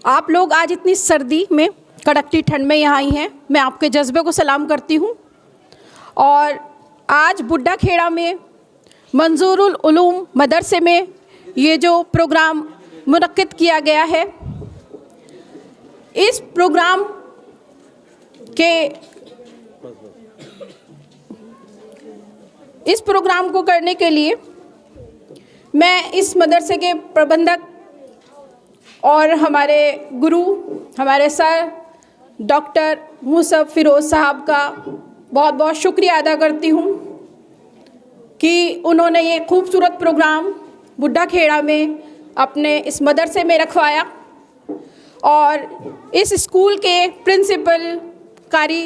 आप लोग आज इतनी सर्दी में, कड़कती ठंड में यहाँ आई हैं, मैं आपके जज्बे को सलाम करती हूँ। और आज बुड्ढा खेड़ा में मंजूरुल उलूम मदरसे में ये जो प्रोग्राम मुनक्किद किया गया है, इस प्रोग्राम को करने के लिए मैं इस मदरसे के प्रबंधक और हमारे गुरु, हमारे सर डॉक्टर मुसब फ़िरोज़ साहब का बहुत बहुत शुक्रिया अदा करती हूँ कि उन्होंने ये खूबसूरत प्रोग्राम बुड्ढा खेड़ा में अपने इस मदरसे में रखवाया। और इस स्कूल के प्रिंसिपल कारी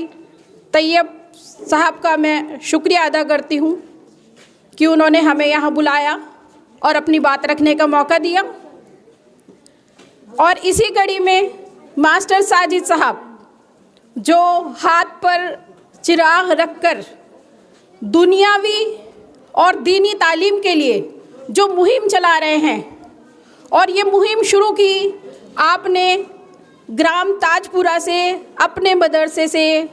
तैयब साहब का मैं शुक्रिया अदा करती हूँ कि उन्होंने हमें यहाँ बुलाया और अपनी बात रखने का मौका दिया। और इसी कड़ी में मास्टर साजिद साहब, जो हाथ पर चिराग रखकर दुनियावी और दीनी तालीम के लिए जो मुहिम चला रहे हैं, और ये मुहिम शुरू की आपने ग्राम ताजपुरा से, अपने मदरसे से,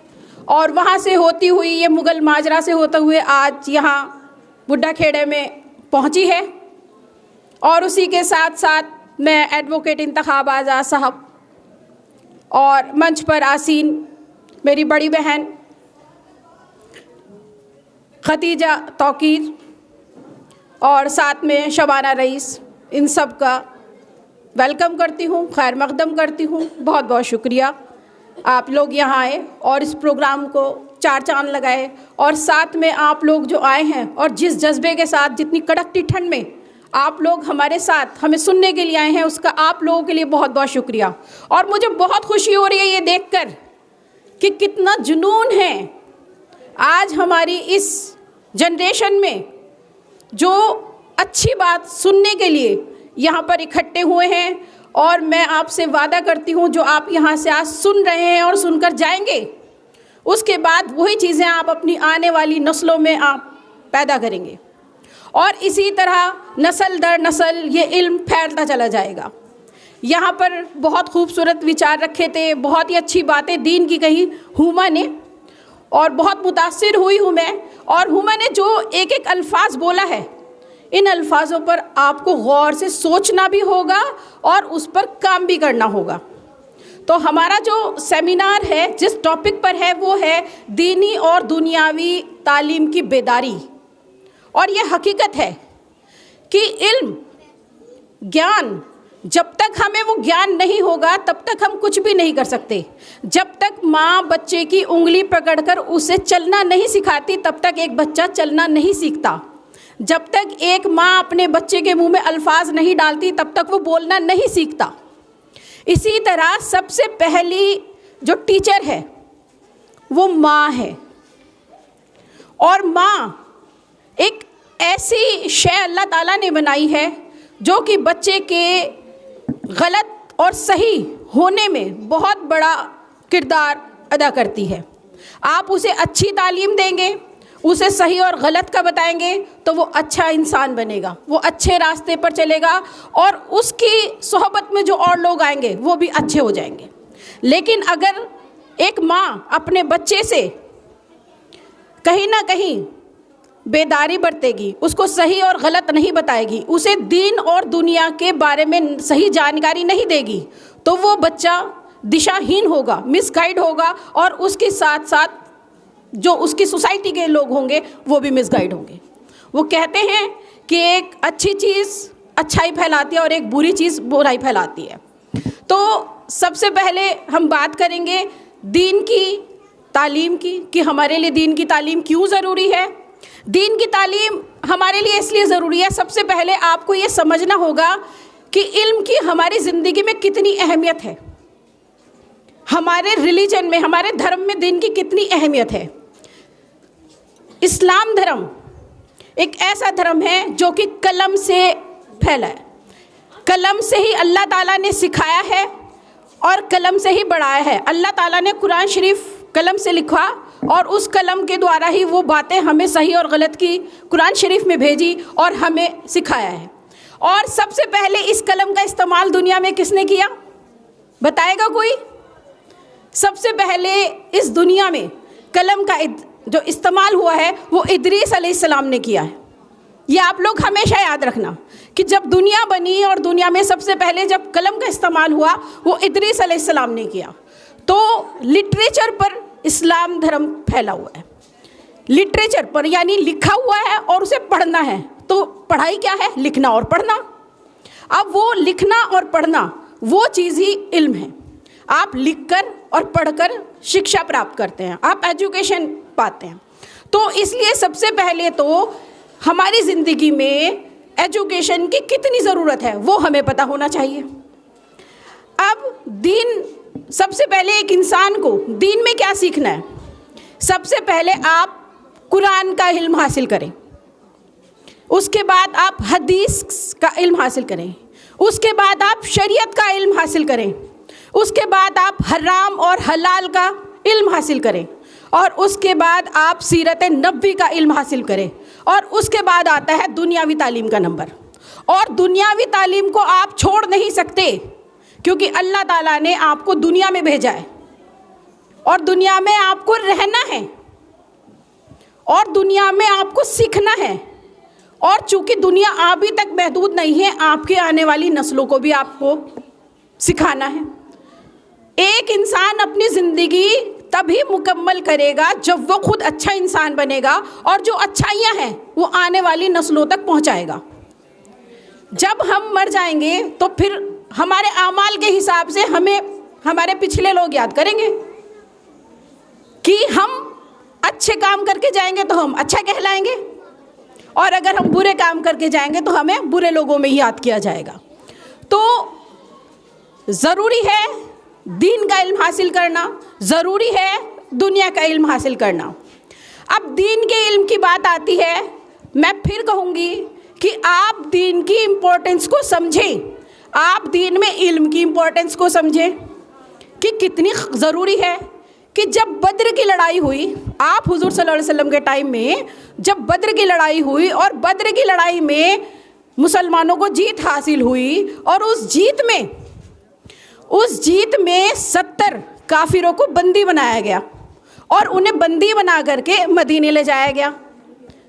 और वहाँ से होती हुई ये मुग़ल माजरा से होते हुए आज यहाँ बुड्ढा खेड़े में पहुँची है। और उसी के साथ साथ मैं एडवोकेट इंतखाब आज़ाद साहब और मंच पर आसीन मेरी बड़ी बहन खतीजा तौकीर और साथ में शबाना रईस, इन सब का वेलकम करती हूँ, खैर मकदम करती हूँ। बहुत बहुत शुक्रिया आप लोग यहाँ आए और इस प्रोग्राम को चार चांद लगाए। और साथ में आप लोग जो आए हैं और जिस जज्बे के साथ, जितनी कड़कती ठंड में आप लोग हमारे साथ हमें सुनने के लिए आए हैं, उसका आप लोगों के लिए बहुत बहुत शुक्रिया। और मुझे बहुत खुशी हो रही है ये देखकर कि कितना जुनून है आज हमारी इस जनरेशन में, जो अच्छी बात सुनने के लिए यहाँ पर इकट्ठे हुए हैं। और मैं आपसे वादा करती हूँ, जो आप यहाँ से आज सुन रहे हैं और सुनकर जाएंगे, उसके बाद वही चीज़ें आप अपनी आने वाली नस्लों में आप पैदा करेंगे। और इसी तरह नस्ल दर नस्ल ये इल्म फैलता चला जाएगा। यहाँ पर बहुत खूबसूरत विचार रखे थे, बहुत ही अच्छी बातें दीन की कही हुमा ने, और बहुत मुतासिर हुई हूँ मैं। और हुमा ने जो एक एक अल्फाज बोला है, इन अल्फाजों पर आपको गौर से सोचना भी होगा और उस पर काम भी करना होगा। तो हमारा जो सेमिनार है, जिस टॉपिक पर है, वो है दीनी और दुनियावी तालीम की बेदारी। और ये हकीकत है कि इल्म, ज्ञान, जब तक हमें वो ज्ञान नहीं होगा तब तक हम कुछ भी नहीं कर सकते। जब तक माँ बच्चे की उंगली पकड़कर उसे चलना नहीं सिखाती तब तक एक बच्चा चलना नहीं सीखता। जब तक एक माँ अपने बच्चे के मुंह में अल्फाज नहीं डालती तब तक वो बोलना नहीं सीखता। इसी तरह सबसे पहली जो टीचर है वो माँ है। और माँ एक ऐसी शय अल्लाह ताला ने बनाई है जो कि बच्चे के गलत और सही होने में बहुत बड़ा किरदार अदा करती है। आप उसे अच्छी तालीम देंगे, उसे सही और गलत का बताएंगे, तो वो अच्छा इंसान बनेगा, वो अच्छे रास्ते पर चलेगा, और उसकी सोहबत में जो और लोग आएंगे वो भी अच्छे हो जाएंगे। लेकिन अगर एक माँ अपने बच्चे से कहीं ना कहीं बेदारी बरतेगी, उसको सही और गलत नहीं बताएगी, उसे दीन और दुनिया के बारे में सही जानकारी नहीं देगी, तो वो बच्चा दिशाहीन होगा, मिसगाइड होगा, और उसके साथ साथ जो उसकी सोसाइटी के लोग होंगे वो भी मिसगाइड होंगे। वो कहते हैं कि एक अच्छी चीज़ अच्छाई फैलाती है और एक बुरी चीज़ बुराई फैलाती है। तो सबसे पहले हम बात करेंगे दीन की तालीम की, कि हमारे लिए दीन की तालीम क्यों ज़रूरी है। दीन की तालीम हमारे लिए इसलिए ज़रूरी है, सबसे पहले आपको ये समझना होगा कि इल्म की हमारी ज़िंदगी में कितनी अहमियत है, हमारे रिलीजन में, हमारे धर्म में दीन की कितनी अहमियत है। इस्लाम धर्म एक ऐसा धर्म है जो कि कलम से फैला है, कलम से ही अल्लाह ताला ने सिखाया है और कलम से ही बढ़ाया है। अल्लाह ताला ने कुरान शरीफ कलम से लिखा और उस कलम के द्वारा ही वो बातें हमें सही और गलत की कुरान शरीफ में भेजी और हमें सिखाया है। और सबसे पहले इस कलम का इस्तेमाल दुनिया में किसने किया? बताएगा कोई? सबसे पहले इस दुनिया में कलम का जो इस्तेमाल हुआ है वो इदरीस अलैहिस्सलाम ने किया है। ये आप लोग हमेशा याद रखना कि जब दुनिया बनी और दुनिया में सबसे पहले जब कलम का इस्तेमाल हुआ वो इदरीस अलैहिस्सलाम ने किया। तो लिटरेचर पर इस्लाम धर्म फैला हुआ है। लिटरेचर पर यानी लिखा हुआ है और उसे पढ़ना है। तो पढ़ाई क्या है? लिखना और पढ़ना। अब वो लिखना और पढ़ना वो चीज़ ही इल्म है। आप लिखकर और पढ़कर शिक्षा प्राप्त करते हैं, आप एजुकेशन पाते हैं। तो इसलिए सबसे पहले तो हमारी ज़िंदगी में एजुकेशन की कितनी ज़रूरत है वो हमें पता होना चाहिए। अब दीन, सबसे पहले एक इंसान को दीन में क्या सीखना है? सबसे पहले आप कुरान का इल्म हासिल करें, उसके बाद आप हदीस का इल्म हासिल करें, उसके बाद आप शरीयत का इल्म हासिल करें, उसके बाद आप हराम और हलाल का इल्म हासिल करें, और उसके बाद आप सीरत नबी का इल्म हासिल करें, और उसके बाद आता है दुनियावी तालीम का नंबर। और दुनियावी तालीम को आप छोड़ नहीं सकते क्योंकि अल्लाह ताला ने आपको दुनिया में भेजा है और दुनिया में आपको रहना है और दुनिया में आपको सीखना है। और चूंकि दुनिया अभी तक महदूद नहीं है, आपके आने वाली नस्लों को भी आपको सिखाना है। एक इंसान अपनी ज़िंदगी तभी मुकम्मल करेगा जब वो खुद अच्छा इंसान बनेगा और जो अच्छाइयाँ हैं वो आने वाली नस्लों तक पहुँचाएगा। जब हम मर जाएंगे तो फिर हमारे आमाल के हिसाब से हमें हमारे पिछले लोग याद करेंगे कि हम अच्छे काम करके जाएंगे तो हम अच्छा कहलाएंगे, और अगर हम बुरे काम करके जाएंगे तो हमें बुरे लोगों में ही याद किया जाएगा। तो ज़रूरी है दीन का इल्म हासिल करना, ज़रूरी है दुनिया का इल्म हासिल करना। अब दीन के इल्म की बात आती है, मैं फिर कहूँगी कि आप दीन की इम्पोर्टेंस को समझें, आप दीन में इल्म की इम्पोर्टेंस को समझें कि कितनी ज़रूरी है। कि जब बद्र की लड़ाई हुई, आप हुजूर सल्लल्लाहु अलैहि वसल्लम के टाइम में जब बद्र की लड़ाई हुई और बद्र की लड़ाई में मुसलमानों को जीत हासिल हुई, और उस जीत में 70 काफिरों को बंदी बनाया गया और उन्हें बंदी बना करके मदीने ले जाया गया।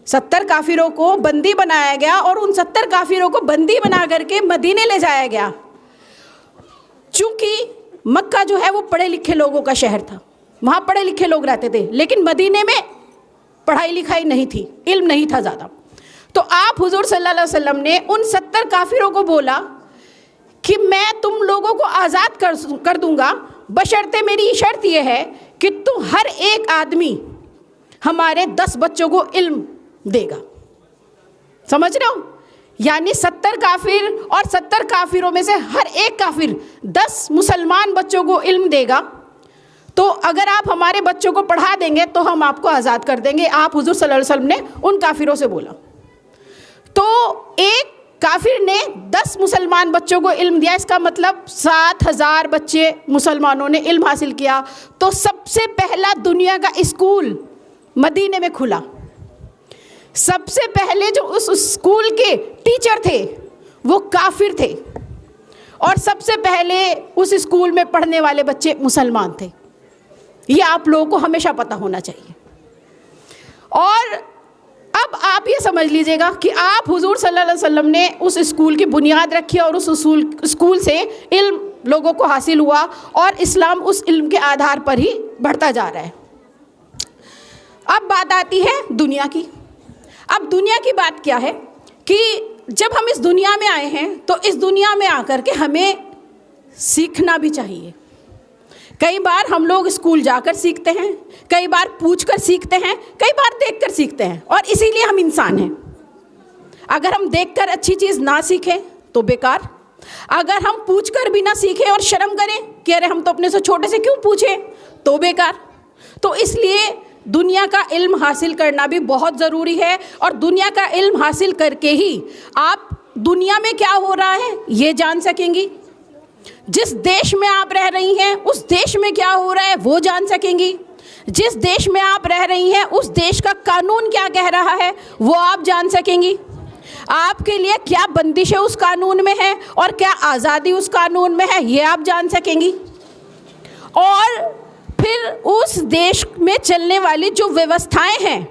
70 काफिरों को बंदी बनाया गया और उन 70 काफिरों को बंदी बना करके मदीने ले जाया गया। चूँकि मक्का जो है वो पढ़े लिखे लोगों का शहर था, वहाँ पढ़े लिखे लोग रहते थे, लेकिन मदीने में पढ़ाई लिखाई नहीं थी, इल्म नहीं था ज़्यादा। तो आप हुजूर सल्लल्लाहु अलैहि वसल्लम ने उन 70 काफिरों को बोला कि मैं तुम लोगों को आज़ाद कर दूंगा, बशर्ते मेरी शर्त यह है कि तुम हर एक आदमी हमारे 10 बच्चों को इल्म देगा। समझ रहे हो? यानी 70 काफिर और 70 काफिरों में से हर एक काफिर 10 मुसलमान बच्चों को इल्म देगा। तो अगर आप हमारे बच्चों को पढ़ा देंगे तो हम आपको आज़ाद कर देंगे। आप हुजूर सल्लल्लाहु अलैहि वसल्लम ने उन काफिरों से बोला। तो एक काफिर ने 10 मुसलमान बच्चों को इल्म दिया, इसका मतलब 7000 बच्चे मुसलमानों ने इल्म हासिल किया। तो सबसे पहला दुनिया का स्कूल मदीने में खुला। सबसे पहले जो उस स्कूल के टीचर थे वो काफिर थे, और सबसे पहले उस स्कूल में पढ़ने वाले बच्चे मुसलमान थे। ये आप लोगों को हमेशा पता होना चाहिए। और अब आप ये समझ लीजिएगा कि आप हुजूर सल्लल्लाहु अलैहि वसल्लम ने उस स्कूल की बुनियाद रखी और उस स्कूल से इल्म लोगों को हासिल हुआ और इस्लाम उस इल्म के आधार पर ही बढ़ता जा रहा है। अब बात आती है दुनिया की। अब दुनिया की बात क्या है कि जब हम इस दुनिया में आए हैं तो इस दुनिया में आकर के हमें सीखना भी चाहिए। कई बार हम लोग स्कूल जाकर सीखते हैं, कई बार पूछकर सीखते हैं, कई बार देखकर सीखते हैं, और इसीलिए हम इंसान हैं। अगर हम देखकर अच्छी चीज़ ना सीखें तो बेकार, अगर हम पूछकर भी ना सीखें और शर्म करें कि अरे हम तो अपने से छोटे से क्यों पूछें, तो बेकार। तो इसलिए दुनिया का इल्म हासिल करना भी बहुत ज़रूरी है, और दुनिया का इल्म हासिल करके ही आप दुनिया में क्या हो रहा है ये जान सकेंगी। जिस देश में आप रह रही हैं उस देश में क्या हो रहा है वो जान सकेंगी। जिस देश में आप रह रही हैं उस देश का कानून क्या कह रहा है वो आप जान सकेंगी। आपके लिए क्या बंदिशें उस कानून में है और क्या आज़ादी उस कानून में है, ये आप जान सकेंगी। और फिर उस देश में चलने वाली जो व्यवस्थाएं हैं,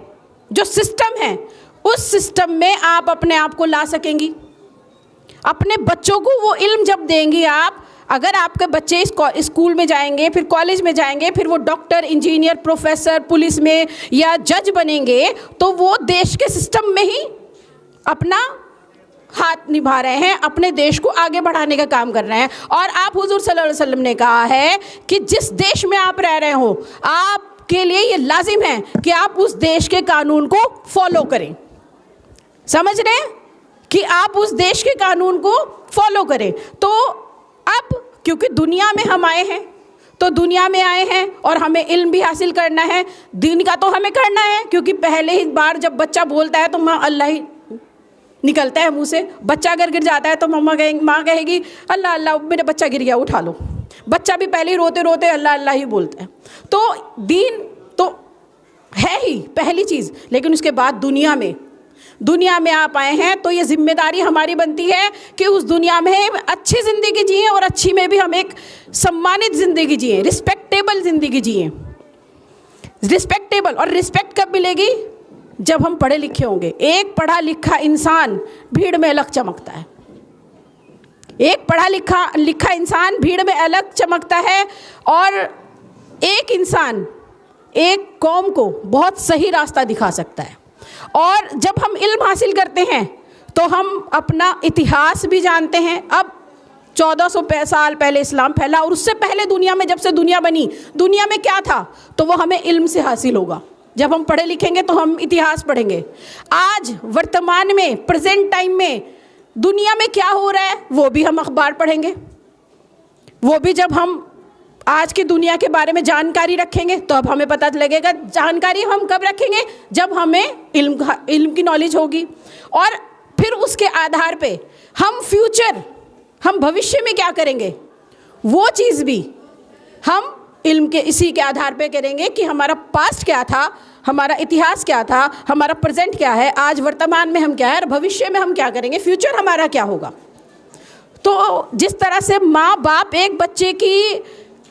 जो सिस्टम है, उस सिस्टम में आप अपने आप को ला सकेंगी। अपने बच्चों को वो इल्म जब देंगी आप, अगर आपके बच्चे स्कूल में जाएंगे, फिर कॉलेज में जाएंगे, फिर वो डॉक्टर, इंजीनियर, प्रोफेसर, पुलिस में या जज बनेंगे, तो वो देश के सिस्टम में ही अपना हाथ निभा रहे हैं, अपने देश को आगे बढ़ाने का काम कर रहे हैं। और आप हुजूर सल्लल्लाहु अलैहि वसल्लम ने कहा है कि जिस देश में आप रह रहे हो, आपके लिए ये लाजिम है कि आप उस देश के कानून को फॉलो करें। समझ रहे हैं कि आप उस देश के कानून को फॉलो करें। तो अब क्योंकि दुनिया में हम आए हैं, तो दुनिया में आए हैं और हमें इल्म भी हासिल करना है, दीन का तो हमें करना है, क्योंकि पहले ही बार जब बच्चा बोलता है तो माँ अल्लाह ही निकलता है मुंह से। बच्चा अगर गिर जाता है तो माँ कहेगी अल्लाह अल्लाह, मेरा बच्चा गिर गया, उठा लो। बच्चा भी पहले ही रोते रोते अल्लाह अल्लाह ही बोलता है। तो दीन तो है ही पहली चीज़, लेकिन उसके बाद दुनिया में आप आए हैं तो ये जिम्मेदारी हमारी बनती है कि उस दुनिया में अच्छी ज़िंदगी जिए और अच्छी में भी हम एक सम्मानित ज़िंदगी जिए, रिस्पेक्टेबल ज़िंदगी जिए। रिस्पेक्टेबल, और रिस्पेक्ट कब मिलेगी? जब हम पढ़े लिखे होंगे। एक पढ़ा लिखा इंसान भीड़ में अलग चमकता है। एक पढ़ा लिखा इंसान भीड़ में अलग चमकता है, और एक इंसान एक कौम को बहुत सही रास्ता दिखा सकता है। और जब हम इल्म हासिल करते हैं तो हम अपना इतिहास भी जानते हैं। अब 1400 साल पहले इस्लाम फैला, और उससे पहले दुनिया में, जब से दुनिया बनी, दुनिया में क्या था, तो वो हमें इल्म से हासिल होगा। जब हम पढ़े लिखेंगे तो हम इतिहास पढ़ेंगे। आज वर्तमान में, प्रेजेंट टाइम में दुनिया में क्या हो रहा है, वो भी हम अखबार पढ़ेंगे। वो भी जब हम आज की दुनिया के बारे में जानकारी रखेंगे तो अब हमें पता लगेगा। जानकारी हम कब रखेंगे? जब हमें इल्म की नॉलेज होगी। और फिर उसके आधार पे हम भविष्य में क्या करेंगे, वो चीज़ भी हम इल्म के इसी के आधार पे करेंगे कि हमारा पास्ट क्या था, हमारा इतिहास क्या था, हमारा प्रेजेंट क्या है, आज वर्तमान में हम क्या है, और भविष्य में हम क्या करेंगे, फ्यूचर हमारा क्या होगा। तो जिस तरह से माँ बाप एक बच्चे की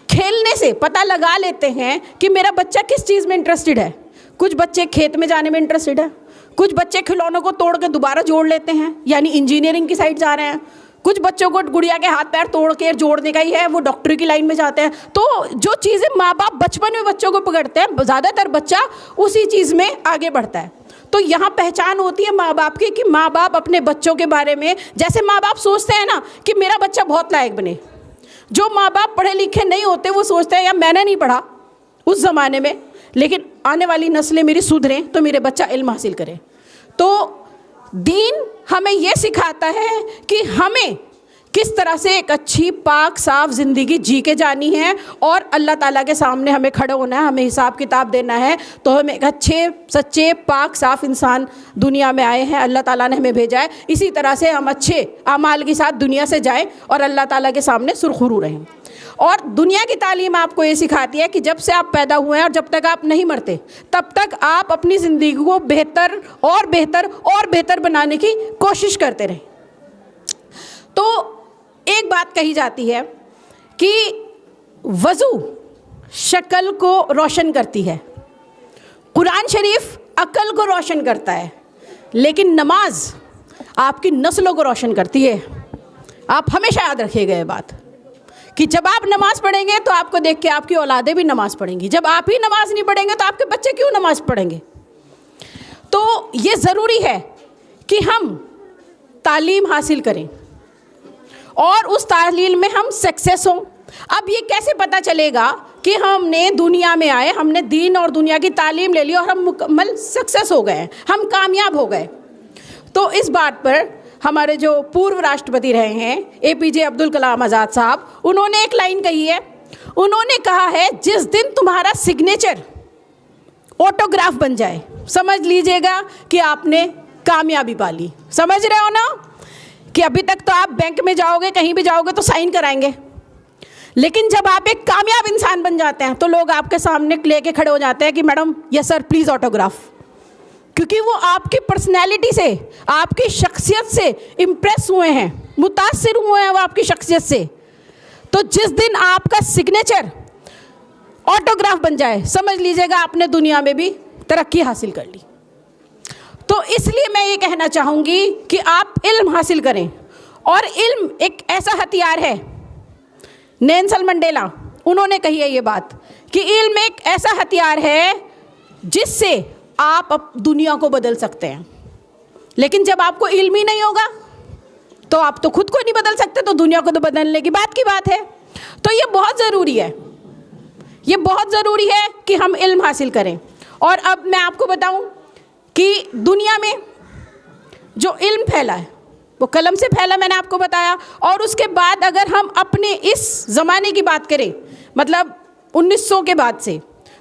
खेलने से पता लगा लेते हैं कि मेरा बच्चा किस चीज़ में इंटरेस्टेड है। कुछ बच्चे खेत में जाने में इंटरेस्टेड है, कुछ बच्चे खिलौनों को तोड़ के दोबारा जोड़ लेते हैं, यानी इंजीनियरिंग की साइड जा रहे हैं। कुछ बच्चों को गुड़िया के हाथ पैर तोड़ के जोड़ने का ही है, वो डॉक्टरी की लाइन में जाते हैं। तो जो चीज़ें माँ बाप बचपन में बच्चों को पकड़ते हैं, ज़्यादातर बच्चा उसी चीज़ में आगे बढ़ता है। तो यहाँ पहचान होती है माँ बाप की कि माँ बाप अपने बच्चों के बारे में, जैसे माँ बाप सोचते हैं ना कि मेरा बच्चा बहुत लायक बने। जो माँ बाप पढ़े लिखे नहीं होते वो सोचते हैं यार मैंने नहीं पढ़ा उस ज़माने में, लेकिन आने वाली नस्लें मेरी सुधरें तो मेरे बच्चा इल्म हासिल करे। तो दीन हमें ये सिखाता है कि हमें किस तरह से एक अच्छी पाक साफ ज़िंदगी जी के जानी है, और अल्लाह ताला के सामने हमें खड़े होना है, हमें हिसाब किताब देना है। तो हम एक अच्छे सच्चे पाक साफ इंसान दुनिया में आए हैं, अल्लाह ताला ने हमें भेजा है। इसी तरह से हम अच्छे अमाल के साथ दुनिया से जाएं और अल्लाह ताला के सामने सुरखरू रहें। और दुनिया की तालीम आपको ये सिखाती है कि जब से आप पैदा हुए हैं और जब तक आप नहीं मरते, तब तक आप अपनी ज़िंदगी को बेहतर और बेहतर और बेहतर बनाने की कोशिश करते रहें। तो एक बात कही जाती है कि वज़ू शक्ल को रोशन करती है, कुरान शरीफ अक्ल को रोशन करता है, लेकिन नमाज आपकी नस्लों को रोशन करती है। आप हमेशा याद रखिएगा ये बात कि जब आप नमाज़ पढ़ेंगे तो आपको देख के आपकी औलादें भी नमाज़ पढ़ेंगी। जब आप ही नमाज़ नहीं पढ़ेंगे तो आपके बच्चे क्यों नमाज़ पढ़ेंगे। तो ये ज़रूरी है कि हम तालीम हासिल करें और उस तालीम में हम सक्सेस हों। अब ये कैसे पता चलेगा कि हमने दुनिया में आए, हमने दीन और दुनिया की तालीम ले ली और हम मुकम्मल सक्सेस हो गए, हम कामयाब हो गए। तो इस बात पर हमारे जो पूर्व राष्ट्रपति रहे हैं APJ अब्दुल कलाम आज़ाद साहब, उन्होंने एक लाइन कही है। उन्होंने कहा है जिस दिन तुम्हारा सिग्नेचर ऑटोग्राफ बन जाए, समझ लीजिएगा कि आपने कामयाबी पा ली। समझ रहे हो ना कि अभी तक तो आप बैंक में जाओगे, कहीं भी जाओगे तो साइन कराएंगे, लेकिन जब आप एक कामयाब इंसान बन जाते हैं तो लोग आपके सामने लेके खड़े हो जाते हैं कि madam yes sir please autograph. क्योंकि वो आपकी पर्सनैलिटी से, आपकी शख्सियत से इम्प्रेस हुए हैं, मुतासिर हुए हैं वो आपकी शख्सियत से। तो जिस दिन आपका सिग्नेचर ऑटोग्राफ बन जाए, समझ लीजिएगा आपने दुनिया में भी तरक्की हासिल कर ली। तो इसलिए मैं ये कहना चाहूँगी कि आप इल्म हासिल करें, और इल्म एक ऐसा हथियार है, नेल्सन मंडेला उन्होंने कही है ये बात, कि इल्म एक ऐसा हथियार है जिससे आप दुनिया को बदल सकते हैं। लेकिन जब आपको इल्म ही नहीं होगा तो आप तो खुद को नहीं बदल सकते, तो दुनिया को तो बदलने की बात है। तो ये बहुत ज़रूरी है, ये बहुत ज़रूरी है कि हम इल्म हासिल करें। और अब मैं आपको बताऊं कि दुनिया में जो इल्म फैला है वो कलम से फैला, मैंने आपको बताया। और उसके बाद अगर हम अपने इस ज़माने की बात करें, मतलब 1900 के बाद से,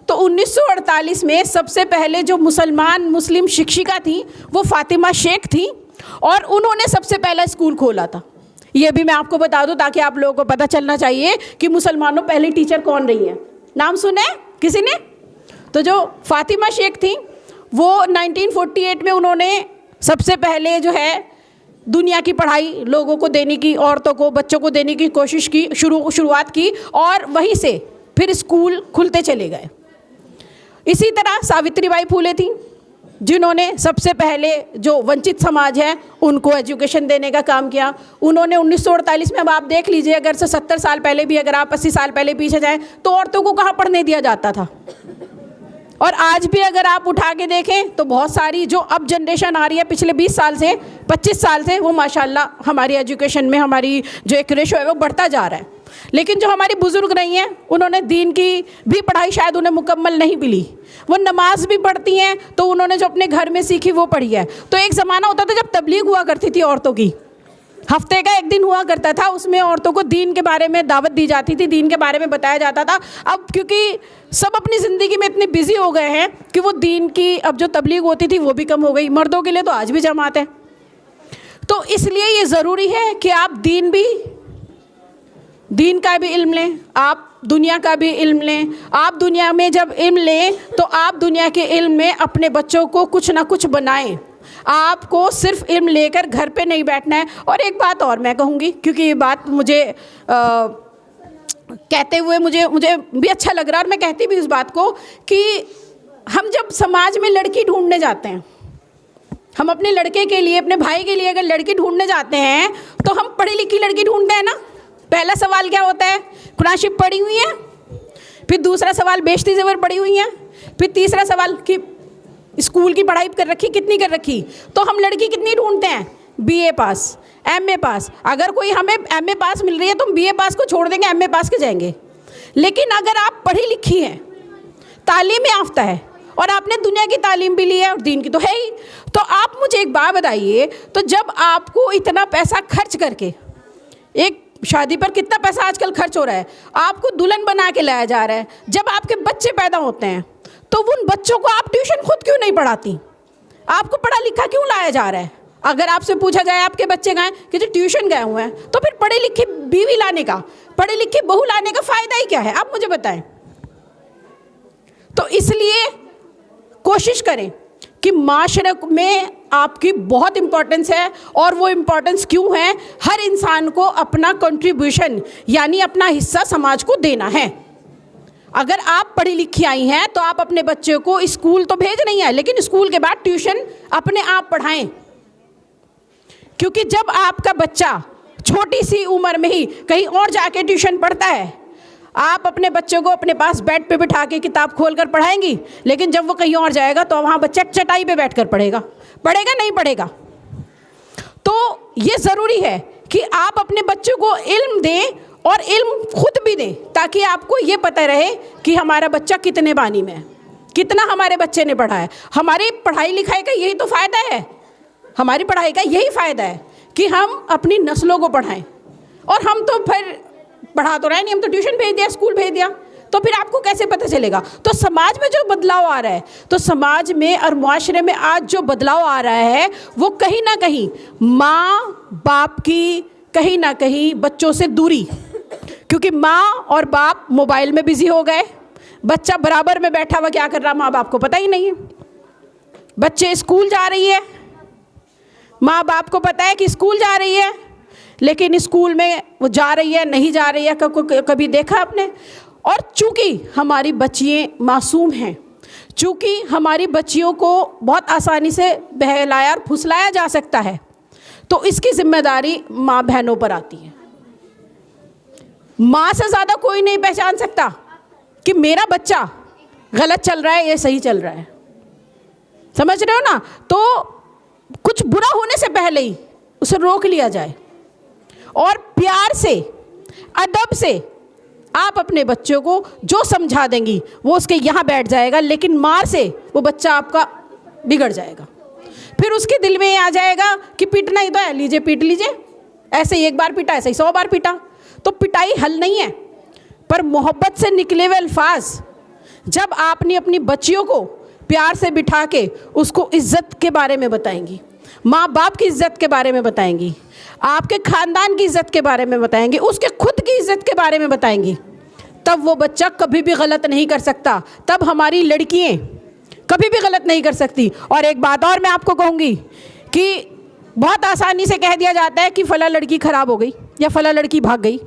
तो 1948 में सबसे पहले जो मुस्लिम शिक्षिका थी वो फातिमा शेख थी, और उन्होंने सबसे पहला स्कूल खोला था। ये भी मैं आपको बता दूं ताकि आप लोगों को पता चलना चाहिए कि मुसलमानों पहली टीचर कौन रही हैं। नाम सुने किसी ने? तो जो फातिमा शेख थी वो 1948 में उन्होंने सबसे पहले जो है दुनिया की पढ़ाई लोगों को देने की, औरतों को, बच्चों को देने की कोशिश की, शुरुआत की, और वहीं से फिर स्कूल खुलते चले गए। इसी तरह सावित्रीबाई फुले थी, जिन्होंने सबसे पहले जो वंचित समाज है उनको एजुकेशन देने का काम किया। उन्होंने 1948 में, अब आप देख लीजिए, अगर से 70 साल पहले भी, अगर आप 80 साल पहले पीछे जाएं तो औरतों को कहाँ पढ़ने दिया जाता था। और आज भी अगर आप उठा के देखें तो बहुत सारी जो अब जनरेशन आ रही है पिछले 20 साल से, 25 साल से, वो माशाल्लाह हमारी एजुकेशन में हमारी जो एक रेशो है वो बढ़ता जा रहा है। लेकिन जो हमारी बुज़ुर्ग रही हैं उन्होंने दीन की भी पढ़ाई शायद उन्हें मुकम्मल नहीं मिली। वो नमाज भी पढ़ती हैं तो उन्होंने जो अपने घर में सीखी वो पढ़ी है। तो एक ज़माना होता था जब तबलीग हुआ करती थी औरतों की, हफ्ते का एक दिन हुआ करता था, उसमें औरतों को दीन के बारे में दावत दी जाती थी, दीन के बारे में बताया जाता था। अब क्योंकि सब अपनी ज़िंदगी में इतने बिजी हो गए हैं कि वो दीन की अब जो तबलीग होती थी वो भी कम हो गई। मर्दों के लिए तो आज भी जमात है। तो इसलिए ये ज़रूरी है कि आप दीन का भी इल्म लें, आप दुनिया का भी इल्म लें। आप दुनिया में जब इल्म लें तो आप दुनिया के इल्म में अपने बच्चों को कुछ ना कुछ बनाएं। आपको सिर्फ इल्म लेकर घर पे नहीं बैठना है। और एक बात और मैं कहूँगी, क्योंकि ये बात मुझे कहते हुए मुझे भी अच्छा लग रहा है, और मैं कहती भी इस बात को कि हम जब समाज में लड़की ढूंढने जाते हैं, हम अपने लड़के के लिए, अपने भाई के लिए अगर लड़की ढूंढने जाते हैं तो हम पढ़ी लिखी लड़की ढूंढते हैं ना। पहला सवाल क्या होता है? कुरान शरीफ पढ़ी हुई है। फिर दूसरा सवाल बेशती ज़ेवर पढ़ी हुई हैं। फिर तीसरा सवाल कि स्कूल की पढ़ाई कर रखी, कितनी कर रखी। तो हम लड़की कितनी ढूंढते हैं? BA पास, MA पास। अगर कोई हमें MA पास मिल रही है तो हम BA पास को छोड़ देंगे, MA पास के जाएंगे। लेकिन अगर आप पढ़ी लिखी हैं, तालीम याफ्ता है, और आपने दुनिया की तालीम भी ली है और दीन की तो है ही, तो आप मुझे एक बात बताइए, तो जब आपको इतना पैसा खर्च करके, एक शादी पर कितना पैसा आजकल खर्च हो रहा है, आपको दुल्हन बना के लाया जा रहा है, जब आपके बच्चे पैदा होते हैं तो उन बच्चों को आप ट्यूशन खुद क्यों नहीं पढ़ाती? आपको पढ़ा लिखा क्यों लाया जा रहा है? अगर आपसे पूछा जाए आपके बच्चे गए कि जो ट्यूशन गए हुए हैं, तो फिर पढ़े लिखे बीवी लाने का, पढ़े लिखे बहू लाने का फ़ायदा ही क्या है? आप मुझे बताएं। तो इसलिए कोशिश करें कि माशरे में आपकी बहुत इम्पोर्टेंस है। और वो इम्पोर्टेंस क्यों है? हर इंसान को अपना कंट्रीब्यूशन यानी अपना हिस्सा समाज को देना है। अगर आप पढ़ी लिखी आई हैं तो आप अपने बच्चे को स्कूल तो भेज नहीं है, लेकिन स्कूल के बाद ट्यूशन अपने आप पढ़ाएं। क्योंकि जब आपका बच्चा छोटी सी उम्र में ही कहीं और जाके ट्यूशन पढ़ता है, आप अपने बच्चों को अपने पास बेड पे बिठा के किताब खोलकर पढ़ाएंगी, लेकिन जब वो कहीं और जाएगा तो वहाँ बच्चा चटाई पे बैठकर पढ़ेगा नहीं पढ़ेगा। तो ये ज़रूरी है कि आप अपने बच्चों को इल्म दें और इल्म खुद भी दें, ताकि आपको ये पता रहे कि हमारा बच्चा कितने बानी में है, कितना हमारे बच्चे ने पढ़ा है। हमारी पढ़ाई लिखाई का यही तो फ़ायदा है, हमारी पढ़ाई का यही फ़ायदा है कि हम अपनी नस्लों को पढ़ाएं। और हम तो फिर पढ़ा तो रहे नहीं, हम तो ट्यूशन भेज दिया, स्कूल भेज दिया, तो फिर आपको कैसे पता चलेगा? तो समाज में जो बदलाव आ रहा है, तो समाज में और मुआशरे में आज जो बदलाव आ रहा है वो कहीं ना कहीं माँ बाप की कहीं ना कहीं बच्चों से दूरी, क्योंकि माँ और बाप मोबाइल में बिजी हो गए, बच्चा बराबर में बैठा हुआ क्या कर रहा माँ बाप को पता ही नहीं है। बच्चे स्कूल जा रही है, माँ बाप को पता है कि स्कूल जा रही है, लेकिन स्कूल में वो जा रही है नहीं जा रही है कभी देखा आपने? और चूँकि हमारी बच्चियाँ मासूम हैं, चूँकि हमारी बच्चियों को बहुत आसानी से बहलाया और फुसलाया जा सकता है, तो इसकी जिम्मेदारी माँ बहनों पर आती है। माँ से ज़्यादा कोई नहीं पहचान सकता कि मेरा बच्चा गलत चल रहा है या सही चल रहा है। समझ रहे हो ना? तो कुछ बुरा होने से पहले ही उसे रोक लिया जाए और प्यार से, अदब से आप अपने बच्चों को जो समझा देंगी वो उसके यहाँ बैठ जाएगा, लेकिन मार से वो बच्चा आपका बिगड़ जाएगा। फिर उसके दिल में ये आ जाएगा कि पीटना ही तो है, लीजिए पीट लीजिए, ऐसे ही एक बार पीटा ऐसे ही 100 बार पीटा। तो पिटाई हल नहीं है, पर मोहब्बत से निकले हुए अल्फाज जब आपने अपनी बच्चियों को प्यार से बिठा के उसको इज़्ज़त के बारे में बताएंगी, माँ बाप की इज़्ज़त के बारे में बताएंगी, आपके ख़ानदान की इज़्ज़त के बारे में बताएंगी, उसके खुद की इज़्ज़त के बारे में बताएंगी, तब वो बच्चा कभी भी गलत नहीं कर सकता। तब हमारी लड़कियाँ कभी भी गलत नहीं कर सकती। और एक बात और मैं आपको कहूँगी कि बहुत आसानी से कह दिया जाता है कि फ़ला लड़की ख़राब हो गई या फ़ला लड़की भाग गई,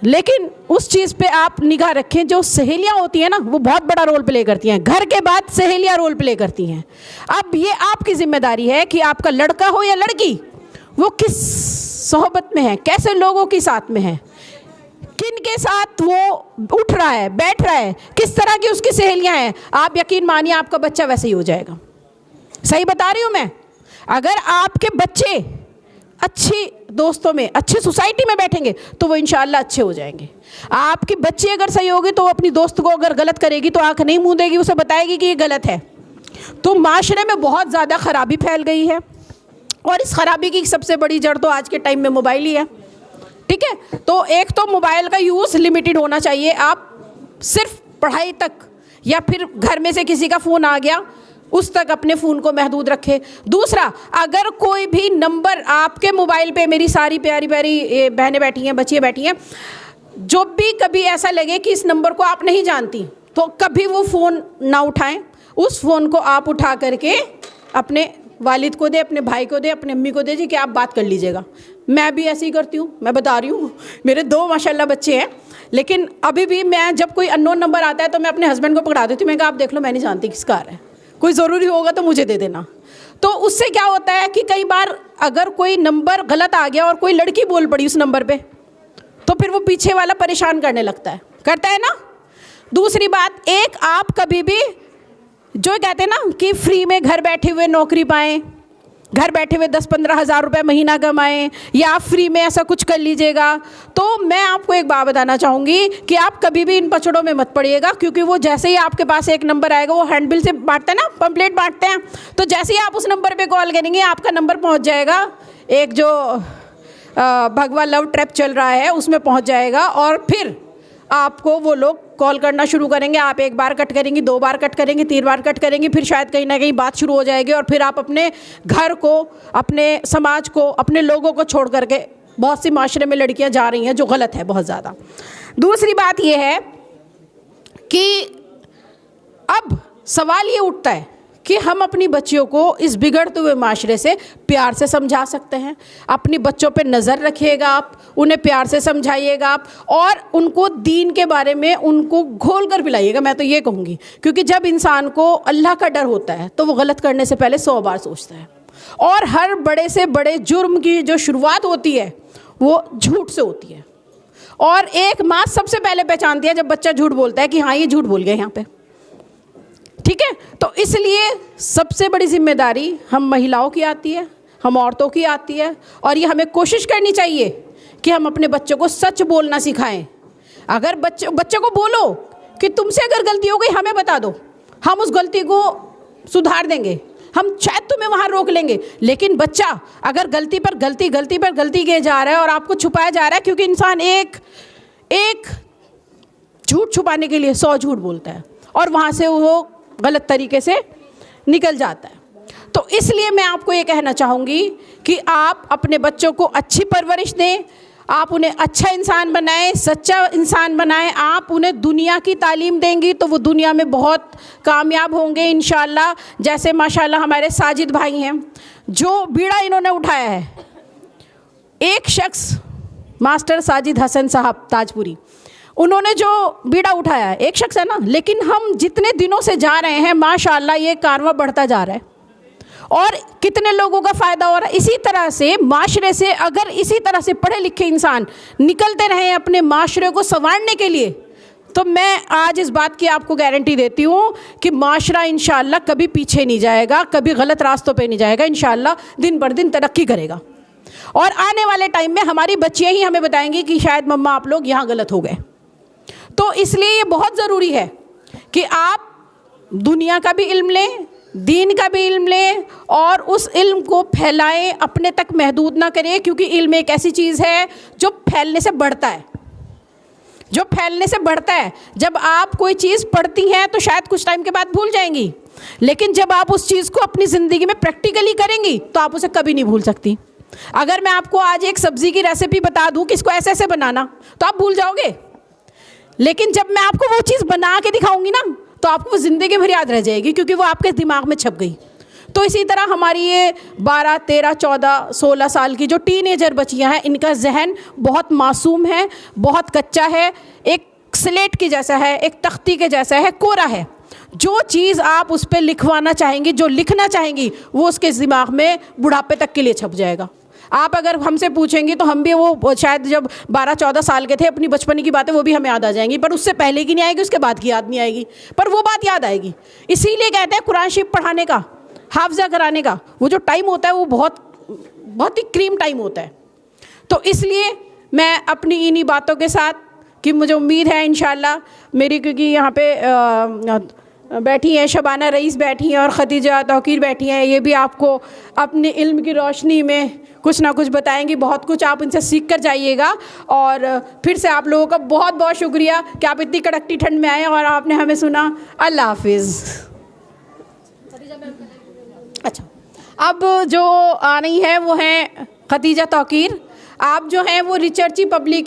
लेकिन उस चीज़ पे आप निगाह रखें, जो सहेलियाँ होती हैं ना वो बहुत बड़ा रोल प्ले करती हैं। घर के बाद सहेलियाँ रोल प्ले करती हैं। अब ये आपकी जिम्मेदारी है कि आपका लड़का हो या लड़की, वो किस सोहबत में है, कैसे लोगों के साथ में है, किन के साथ वो उठ रहा है, बैठ रहा है, किस तरह की उसकी सहेलियाँ हैं। आप यकीन मानिए आपका बच्चा वैसे ही हो जाएगा। सही बता रही हूँ मैं। अगर आपके बच्चे अच्छी दोस्तों में, अच्छी सोसाइटी में बैठेंगे तो वो इंशाअल्लाह अच्छे हो जाएंगे। आपकी बच्ची अगर सही होगी तो अपनी दोस्त को अगर गलत करेगी तो आंख नहीं मूंद देगी, उसे बताएगी कि ये गलत है। तो माशरे में बहुत ज़्यादा ख़राबी फैल गई है, और इस ख़राबी की सबसे बड़ी जड़ तो आज के टाइम में मोबाइल ही है। ठीक है, तो एक तो मोबाइल का यूज़ लिमिटेड होना चाहिए। आप सिर्फ पढ़ाई तक, या फिर घर में से किसी का फ़ोन आ गया उस तक अपने फ़ोन को महदूद रखें। दूसरा, अगर कोई भी नंबर आपके मोबाइल पे, मेरी सारी प्यारी प्यारी बहनें बैठी हैं, बच्चियाँ बैठी हैं, जो भी कभी ऐसा लगे कि इस नंबर को आप नहीं जानती, तो कभी वो फ़ोन ना उठाएं। उस फ़ोन को आप उठा करके अपने वालिद को दे, अपने भाई को दे, अपनी अम्मी को दे जी कि आप बात कर लीजिएगा। मैं भी ऐसे ही करती हूँ, मैं बता रही हूँ। मेरे 2 माशाल्लाह बच्चे हैं, लेकिन अभी भी मैं जब कोई अननोन नंबर आता है तो मैं अपने हस्बैंड को पकड़ा देती हूँ। मैं कहा आप देख लो, मैं नहीं जानती किसका आ रहा है, कोई ज़रूरी होगा तो मुझे दे देना। तो उससे क्या होता है कि कई बार अगर कोई नंबर गलत आ गया और कोई लड़की बोल पड़ी उस नंबर पे, तो फिर वो पीछे वाला परेशान करने लगता है, करता है ना। दूसरी बात, एक आप कभी भी जो कहते हैं ना कि फ्री में घर बैठे हुए नौकरी पाएँ, घर बैठे हुए 10-15 हज़ार रुपये महीना कमाएं, या आप फ्री में ऐसा कुछ कर लीजिएगा, तो मैं आपको एक बात बताना चाहूँगी कि आप कभी भी इन पचड़ों में मत पड़िएगा। क्योंकि वो जैसे ही आपके पास एक नंबर आएगा, वो हैंडबिल से बांटते हैं ना, पम्पलेट बांटते हैं, तो जैसे ही आप उस नंबर पे कॉल करेंगे आपका नंबर पहुँच जाएगा, एक जो भगवा लव ट्रैप चल रहा है उसमें पहुँच जाएगा, और फिर आपको वो लोग कॉल करना शुरू करेंगे। आप 1 बार कट करेंगी, 2 बार कट करेंगी, 3 बार कट करेंगी, फिर शायद कहीं ना कहीं बात शुरू हो जाएगी, और फिर आप अपने घर को, अपने समाज को, अपने लोगों को छोड़ करके, बहुत सी माशरे में लड़कियां जा रही हैं जो गलत है बहुत ज़्यादा। दूसरी बात यह है कि अब सवाल ये उठता है कि हम अपनी बच्चियों को इस बिगड़ते हुए माशरे से प्यार से समझा सकते हैं। अपनी बच्चों पे नज़र रखिएगा, आप उन्हें प्यार से समझाइएगा आप, और उनको दीन के बारे में उनको घोल कर पिलाइएगा। मैं तो ये कहूँगी, क्योंकि जब इंसान को अल्लाह का डर होता है तो वो गलत करने से पहले 100 बार सोचता है। और हर बड़े से बड़े जुर्म की जो शुरुआत होती है वो झूठ से होती है, और एक माँ सबसे पहले पहचानती है जब बच्चा झूठ बोलता है कि हाँ ये झूठ बोल गया यहाँ पे। ठीक है, तो इसलिए सबसे बड़ी जिम्मेदारी हम महिलाओं की आती है, हम औरतों की आती है, और ये हमें कोशिश करनी चाहिए कि हम अपने बच्चों को सच बोलना सिखाएं। अगर बच्चों को बोलो कि तुमसे अगर गलती हो गई हमें बता दो, हम उस गलती को सुधार देंगे, हम शायद तुम्हें वहाँ रोक लेंगे। लेकिन बच्चा अगर गलती पर गलती किए जा रहा है और आपको छुपाया जा रहा है, क्योंकि इंसान एक झूठ छुपाने के लिए 100 झूठ बोलता है, और वहाँ से वो गलत तरीके से निकल जाता है। तो इसलिए मैं आपको ये कहना चाहूँगी कि आप अपने बच्चों को अच्छी परवरिश दें, आप उन्हें अच्छा इंसान बनाएं, सच्चा इंसान बनाएं। आप उन्हें दुनिया की तालीम देंगी तो वो दुनिया में बहुत कामयाब होंगे इंशाल्लाह। जैसे माशाल्लाह हमारे साजिद भाई हैं, जो बीड़ा इन्होंने उठाया है, एक शख्स मास्टर साजिद हसन साहब ताजपुरी, उन्होंने जो बीड़ा उठाया है, एक शख्स है ना, लेकिन हम जितने दिनों से जा रहे हैं माशाल्लाह ये कारवां बढ़ता जा रहा है और कितने लोगों का फ़ायदा हो रहा है। इसी तरह से माशरे से अगर इसी तरह से पढ़े लिखे इंसान निकलते रहें अपने माशरे को संवारने के लिए, तो मैं आज इस बात की आपको गारंटी देती हूँ कि माशरा इंशाल्लाह कभी पीछे नहीं जाएगा, कभी गलत रास्तों पे नहीं जाएगा, इंशाल्लाह दिन बर दिन तरक्की करेगा। और आने वाले टाइम में हमारी बच्चियाँ ही हमें बताएंगी कि शायद मम्मा आप लोग यहाँ गलत हो गए। तो इसलिए ये बहुत ज़रूरी है कि आप दुनिया का भी इल्म लें, दीन का भी इल्म लें और उस इल्म को फैलाएं, अपने तक महदूद ना करें, क्योंकि इल्म एक ऐसी चीज़ है जो फैलने से बढ़ता है, जो फैलने से बढ़ता है। जब आप कोई चीज़ पढ़ती हैं तो शायद कुछ टाइम के बाद भूल जाएंगी, लेकिन जब आप उस चीज़ को अपनी ज़िंदगी में प्रैक्टिकली करेंगी तो आप उसे कभी नहीं भूल सकती। अगर मैं आपको आज एक सब्ज़ी की रेसिपी बता दूँ कि इसको ऐसे ऐसे बनाना, तो आप भूल जाओगे, लेकिन जब मैं आपको वो चीज़ बना के दिखाऊंगी ना तो आपको वो ज़िंदगी भर याद रह जाएगी, क्योंकि वो आपके दिमाग में छप गई। तो इसी तरह हमारी ये 12, 13, 14, 16 साल की जो टीनेजर बच्चियां हैं, इनका जहन बहुत मासूम है, बहुत कच्चा है, एक स्लेट के जैसा है, एक तख्ती के जैसा है, कोरा है। जो चीज़ आप उस पर लिखवाना चाहेंगी, जो लिखना चाहेंगी, वो उसके दिमाग में बुढ़ापे तक के लिए छप जाएगा। आप अगर हमसे पूछेंगे तो हम भी वो शायद जब 12-14 साल के थे, अपनी बचपन की बातें वो भी हमें याद आ जाएंगी, पर उससे पहले की नहीं आएगी, उसके बाद की याद नहीं आएगी, पर वो बात याद आएगी। इसीलिए कहते हैं कुरान शरीफ पढ़ाने का, हाफजा कराने का वो जो टाइम होता है वो बहुत ही क्रीम टाइम होता है। तो इसलिए मैं अपनी इन्हीं बातों के साथ, कि मुझे उम्मीद है इंशाल्लाह मेरी, क्योंकि यहाँ पे बैठी हैं शबाना रईस बैठी हैं और खदीजा तौकीर बैठी हैं, ये भी आपको अपने इल्म की रोशनी में कुछ ना कुछ बताएंगी, बहुत कुछ आप इनसे सीख कर जाइएगा। और फिर से आप लोगों का बहुत बहुत शुक्रिया कि आप इतनी कड़कती ठंड में आए और आपने हमें सुना। अल्लाह हाफिज़। अच्छा, अब जो आ रही है वो हैं खदीजा तौकीर। आप जो हैं वो रिचर्ची पब्लिक